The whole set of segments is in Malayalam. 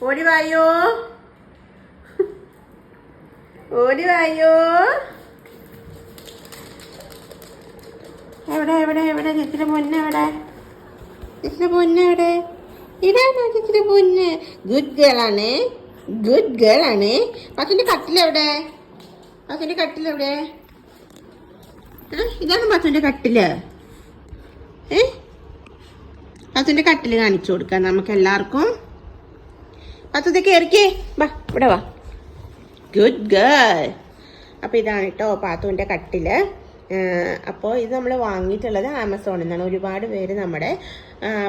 ഓടി വായോ, ഓടി വായോ. എവിടെ എവിടെ എവിടെ ചേച്ചിയുടെ പൊന്ന് എവിടെ? ചേച്ചിയുടെ പൊന്ന് എവിടെ? ഇടാണോ ചേച്ചിയുടെ പൊന്ന്? ഗുഡ് ഗേൾ ആണ്, ഗുഡ് ഗേൾ ആണ്. പത്തിന്റെ കട്ടിലെവിടെ? പത്തിന്റെ കട്ടിലെവിടെ? ഇതാണ് പത്തിന്റെ കട്ടില്. പത്തിന്റെ കട്ടില് കാണിച്ചു കൊടുക്കാം നമുക്ക് എല്ലാവർക്കും. പത്തത് കയറിക്കേ, വാ ഇവിടെ വാ. Good girl. അപ്പോൾ ഇതാണ് കേട്ടോ പാത്തുവിൻ്റെ കട്ടില്. അപ്പോൾ ഇത് നമ്മൾ വാങ്ങിയിട്ടുള്ളത് ആമസോണിൽ നിന്നാണ്. ഒരുപാട് പേര് നമ്മുടെ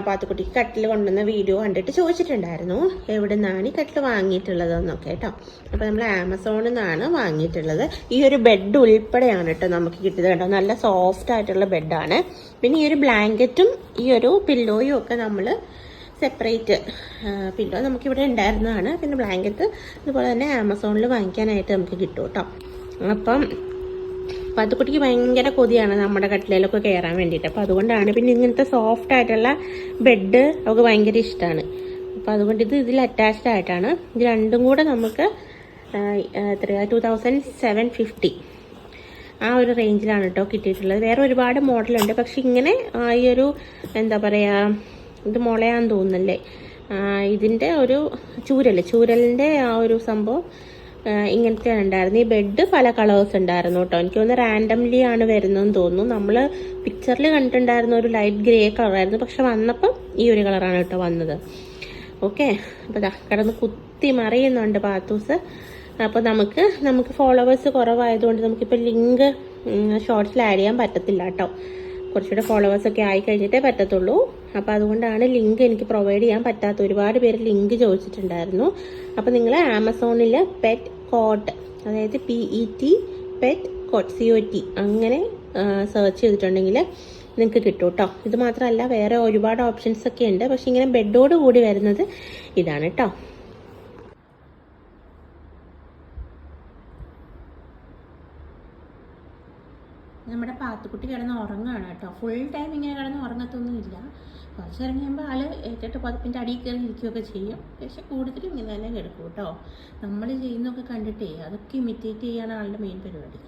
പാത്തുക്കുട്ടിക്ക് കട്ടിൽ കൊണ്ടുവന്ന വീഡിയോ കണ്ടിട്ട് ചോദിച്ചിട്ടുണ്ടായിരുന്നു എവിടെ നിന്നാണ് ഈ കട്ടിൽ വാങ്ങിയിട്ടുള്ളതെന്നൊക്കെ കേട്ടോ. അപ്പോൾ നമ്മൾ ആമസോണിൽ നിന്നാണ് വാങ്ങിയിട്ടുള്ളത്. ഈ ഒരു ബെഡ് ഉൾപ്പെടെയാണ് കേട്ടോ നമുക്ക് കിട്ടിയത് കേട്ടോ. നല്ല സോഫ്റ്റ് ആയിട്ടുള്ള ബെഡാണ്. പിന്നെ ഈ ഒരു ബ്ലാങ്കറ്റും ഈ ഒരു പില്ലോയും ഒക്കെ നമ്മൾ സെപ്പറേറ്റ്, പില്ലോ നമുക്കിവിടെ ഉണ്ടായിരുന്നതാണ്. പിന്നെ ബ്ലാങ്കറ്റ് അതുപോലെ തന്നെ ആമസോണിൽ വാങ്ങിക്കാനായിട്ട് നമുക്ക് കിട്ടും കേട്ടോ. അപ്പം പാത്തുക്കുട്ടിക്ക് ഭയങ്കര കൊതിയാണ് നമ്മുടെ കട്ടിലൊക്കെ കയറാൻ വേണ്ടിയിട്ട്. അപ്പോൾ അതുകൊണ്ടാണ്. പിന്നെ ഇങ്ങനത്തെ സോഫ്റ്റ് ആയിട്ടുള്ള ബെഡ് അവൾക്ക് ഭയങ്കര ഇഷ്ടമാണ്. അപ്പോൾ അതുകൊണ്ട് ഇതിൽ അറ്റാച്ച്ഡ് ആയിട്ടാണ്. ഇത് രണ്ടും കൂടെ നമുക്ക് എത്രയാണ് 2750 ആ ഒരു റേഞ്ചിലാണ് കേട്ടോ കിട്ടിയിട്ടുള്ളത്. വേറെ ഒരുപാട് മോഡലുണ്ട്. പക്ഷെ ഇങ്ങനെ ഈ ഒരു എന്താ പറയുക, ഇത് മുളയാന്ന് തോന്നുന്നല്ലേ, ഇതിൻ്റെ ഒരു ചൂരലിൻ്റെ ആ ഒരു സംഭവം ഇങ്ങനത്തെ ഉണ്ടായിരുന്നു. ഈ ബെഡ് പല കളേഴ്സ് ഉണ്ടായിരുന്നു കേട്ടോ. എനിക്ക് തോന്നുന്നു റാൻഡംലി ആണ് വരുന്നതെന്ന് തോന്നുന്നു. നമ്മൾ പിക്ചറിൽ കണ്ടിട്ടുണ്ടായിരുന്ന ഒരു ലൈറ്റ് ഗ്രേ കളറായിരുന്നു. പക്ഷെ വന്നപ്പം ഈ ഒരു കളറാണ് കേട്ടോ വന്നത്. ഓക്കെ, അപ്പോൾ കിടന്ന് കുത്തി മറിയുന്നുണ്ട് പാത്തൂസ്. അപ്പോൾ നമുക്ക് ഫോളോവേഴ്സ് കുറവായതുകൊണ്ട് നമുക്കിപ്പോൾ ലിങ്ക് ഷോർട്സിൽ ആഡ് ചെയ്യാൻ പറ്റത്തില്ല കേട്ടോ. കുറച്ചുകൂടെ ഫോളോവേഴ്സൊക്കെ ആയി കഴിഞ്ഞിട്ടേ പറ്റത്തുള്ളൂ. അപ്പോൾ അതുകൊണ്ടാണ് ലിങ്ക് എനിക്ക് പ്രൊവൈഡ് ചെയ്യാൻ പറ്റാത്ത. ഒരുപാട് പേര് ലിങ്ക് ചോദിച്ചിട്ടുണ്ടായിരുന്നു. അപ്പോൾ നിങ്ങൾ ആമസോണിൽ പെറ്റ് കോട്ട്, അതായത് PET പെറ്റ് കോട്ട് COT അങ്ങനെ സെർച്ച് ചെയ്തിട്ടുണ്ടെങ്കിൽ നിങ്ങൾക്ക് കിട്ടും കേട്ടോ. ഇത് മാത്രമല്ല വേറെ ഒരുപാട് ഓപ്ഷൻസ് ഒക്കെ ഉണ്ട്. പക്ഷെ ഇങ്ങനെ ബെഡോട് കൂടി വരുന്നത് ഇതാണ് കേട്ടോ. നമ്മുടെ പാത്തുക്കുട്ടി കിടന്ന് ഉറങ്ങുകയാണ് കേട്ടോ. ഫുൾ ടൈം ഇങ്ങനെ കിടന്ന് ഉറങ്ങത്തൊന്നുമില്ല. കുറച്ച് ഇറങ്ങിയുമ്പോൾ ആൾ ഏറ്റിട്ട് പതിപ്പിൻ്റെ അടിയിൽ കയറി ഇരിക്കുകയൊക്കെ ചെയ്യും. പക്ഷെ കൂടുതലും ഇങ്ങനെ തന്നെ കിടക്കും കേട്ടോ. നമ്മൾ ചെയ്യുന്നതൊക്കെ കണ്ടിട്ടേ അതൊക്കെ ഇമിറ്റേറ്റ് ചെയ്യാണ് ആളുടെ മെയിൻ പരിപാടി.